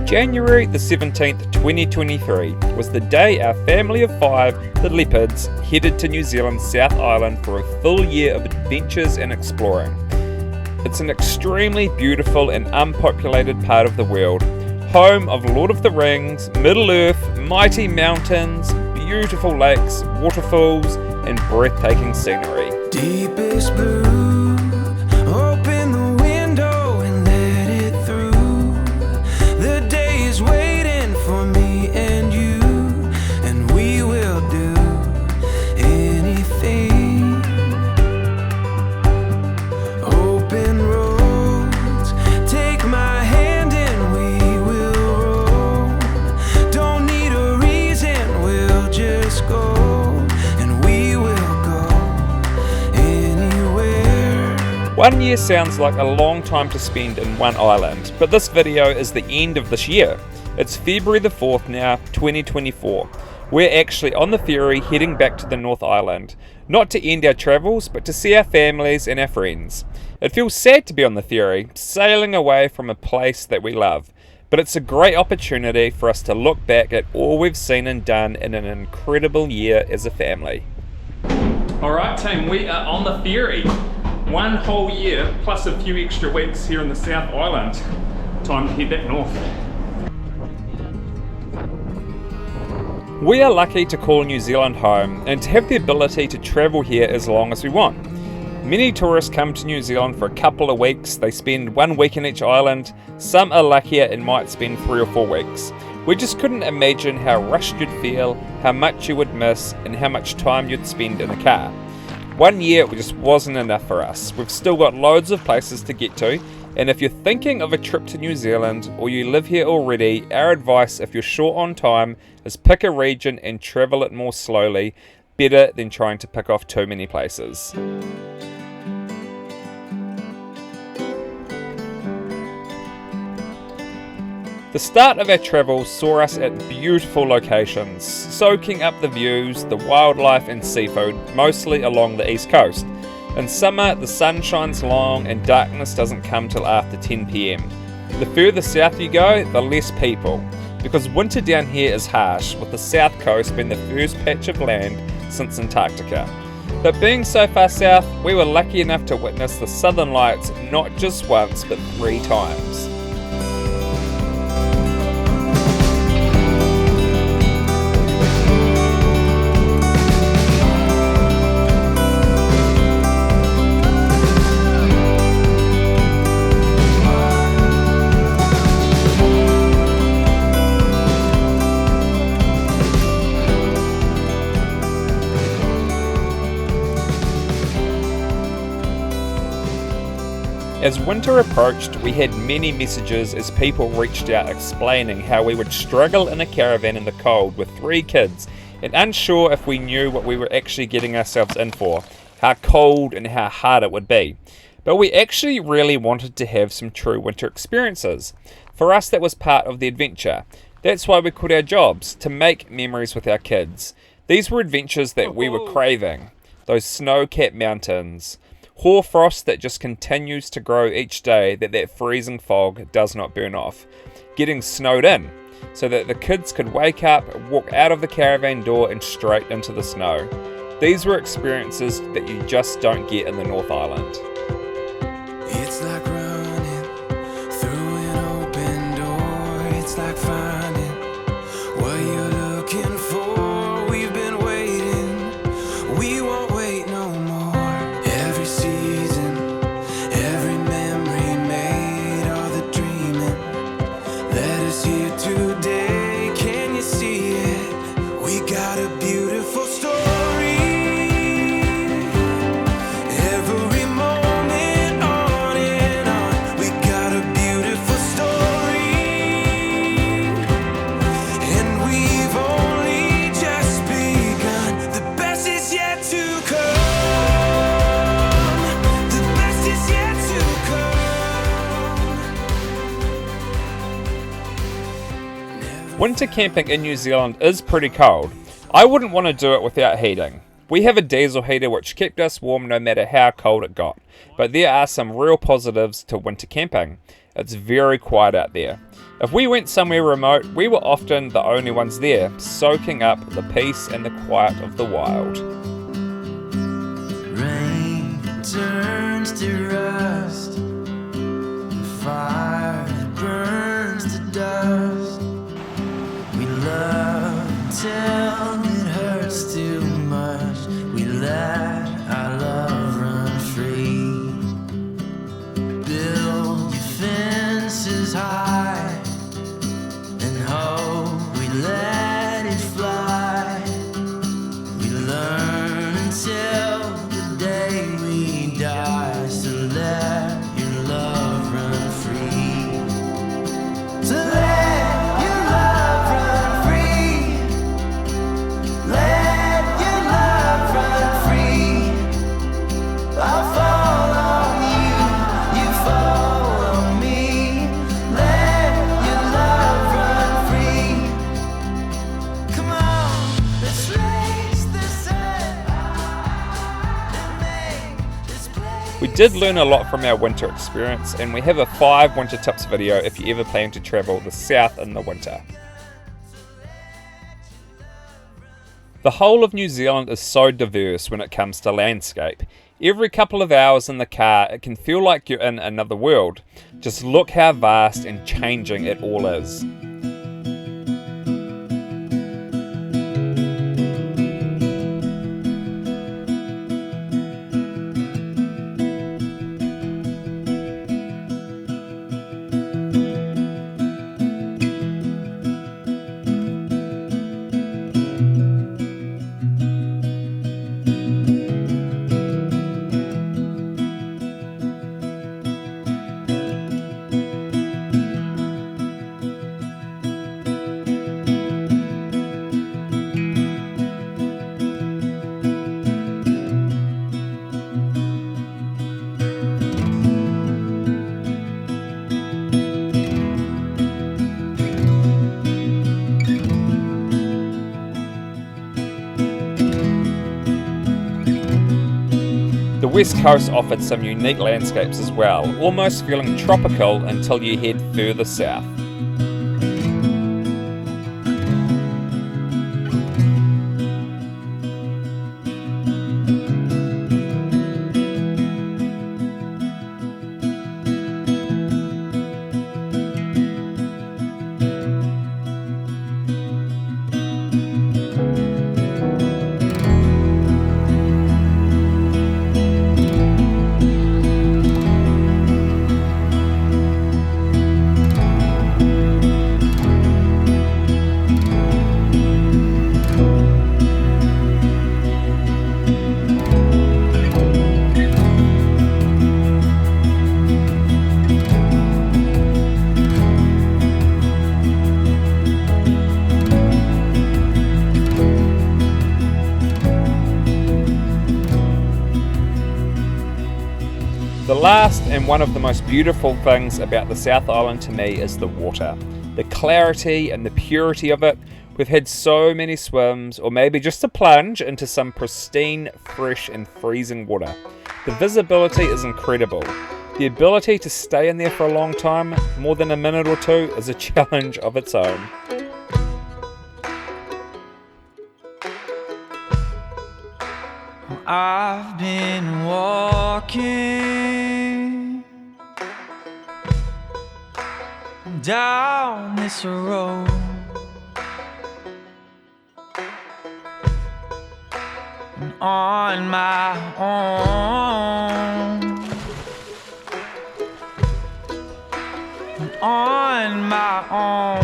January the 17th, 2023 was the day our family of 5, the Leopards, headed to New Zealand's South Island for a full year of adventures and exploring. It's an extremely beautiful and unpopulated part of the world, home of Lord of the Rings, Middle-earth, mighty mountains, beautiful lakes, waterfalls, and breathtaking scenery. Deepest blue, open the window and let it through. The day is waiting for me and you, and we will do anything. Open roads, take my hand and we will roam. Don't need a reason, we'll just go. One year sounds like a long time to spend in one island, but this video is the end of this year. It's February the 4th now, 2024. We're actually on the ferry heading back to the North Island, not to end our travels, but to see our families and our friends. It feels sad to be on the ferry, sailing away from a place that we love, but it's a great opportunity for us to look back at all we've seen and done in an incredible year as a family. Alright team, we are on the ferry. One whole year, plus a few extra weeks here in the South Island. Time to head back north. We are lucky to call New Zealand home and to have the ability to travel here as long as we want. Many tourists come to New Zealand for a couple of weeks, they spend 1 week in each island, some are luckier and might spend 3 or 4 weeks. We just couldn't imagine how rushed you'd feel, how much you would miss, and how much time you'd spend in a car. 1 year just wasn't enough for us. We've still got loads of places to get to, and if you're thinking of a trip to New Zealand or you live here already, our advice if you're short on time is pick a region and travel it more slowly, better than trying to pick off too many places. The start of our travels saw us at beautiful locations, soaking up the views, the wildlife and seafood, mostly along the east coast. In summer, the sun shines long and darkness doesn't come till after 10 PM. The further south you go, the less people, because winter down here is harsh, with the south coast being the first patch of land since Antarctica. But being so far south, we were lucky enough to witness the southern lights not just once, but 3 times. As winter approached, we had many messages as people reached out explaining how we would struggle in a caravan in the cold with 3 kids and unsure if we knew what we were actually getting ourselves in for, how cold and how hard it would be. But we actually really wanted to have some true winter experiences. For us, that was part of the adventure. That's why we quit our jobs, to make memories with our kids. These were adventures that we were craving. Those snow-capped mountains, hoarfrost that just continues to grow each day that freezing fog does not burn off. Getting snowed in, so that the kids could wake up, walk out of the caravan door and straight into the snow. These were experiences that you just don't get in the North Island. It's like running through an open door. It's like finding what you're looking for. We've been waiting, we won't wait no more. Every season, every memory made, all the dreaming led us here today. Can you see it? We got a beautiful story. Every moment on and on, we got a beautiful story. And we've only just begun. The best is yet to come. The best is yet to come. Winter camping in New Zealand is pretty cold. I wouldn't want to do it without heating. We have a diesel heater which kept us warm no matter how cold it got, but there are some real positives to winter camping. It's very quiet out there. If we went somewhere remote, we were often the only ones there, soaking up the peace and the quiet of the wild. Rain turns to rust, fire that burns to dust. We love till it hurts too much. We let our love run free. Build your fences high and hope we let it fly. We learn until the day we die. So let your love run free. So let your love run free. Let your love run free. I'll follow you, you follow me. Let your love run free. Come on, let's raise the sun and make this place. We did learn a lot from our winter experience, and we have a 5 winter tips video if you ever plan to travel the south in the winter. The whole of New Zealand is so diverse when it comes to landscape. Every couple of hours in the car, it can feel like you're in another world. Just look how vast and changing it all is. The West Coast offered some unique landscapes as well, almost feeling tropical until you head further south. The last and one of the most beautiful things about the South Island to me is the water. The clarity and the purity of it. We've had so many swims, or maybe just a plunge into some pristine, fresh and freezing water. The visibility is incredible. The ability to stay in there for a long time, more than a minute or two, is a challenge of its own. I've been walking down this road, and on my own, and on my own.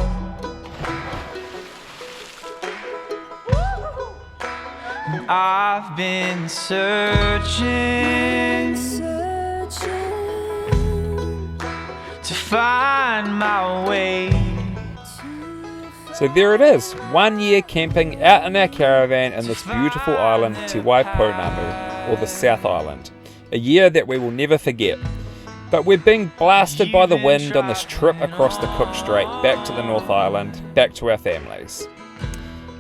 I've been searching to find my way. So there it is, 1 year camping out in our caravan in this beautiful island, Te Pounamu, or the South Island. A year that we will never forget. But we're being blasted by the wind on this trip across the Cook Strait, back to the North Island, back to our families.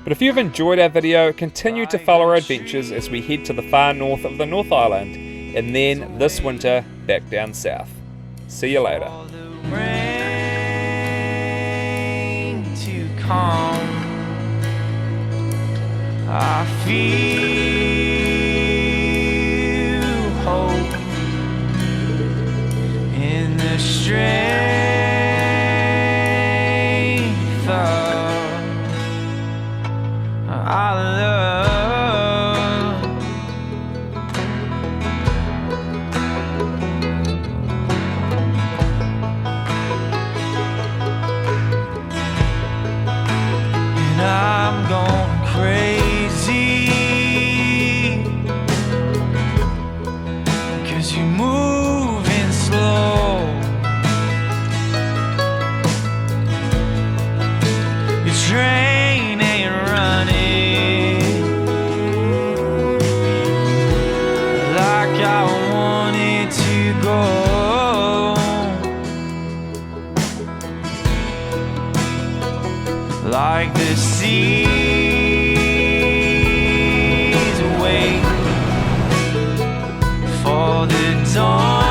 But if you've enjoyed our video, continue to follow our adventures as we head to the far north of the North Island, and then this winter back down south. See you later. Rain to come, I feel hope in the strength of our love. And I'm going crazy 'cause you're moving slow. Your train ain't running like I want it to go. Like the seas wait for the dawn.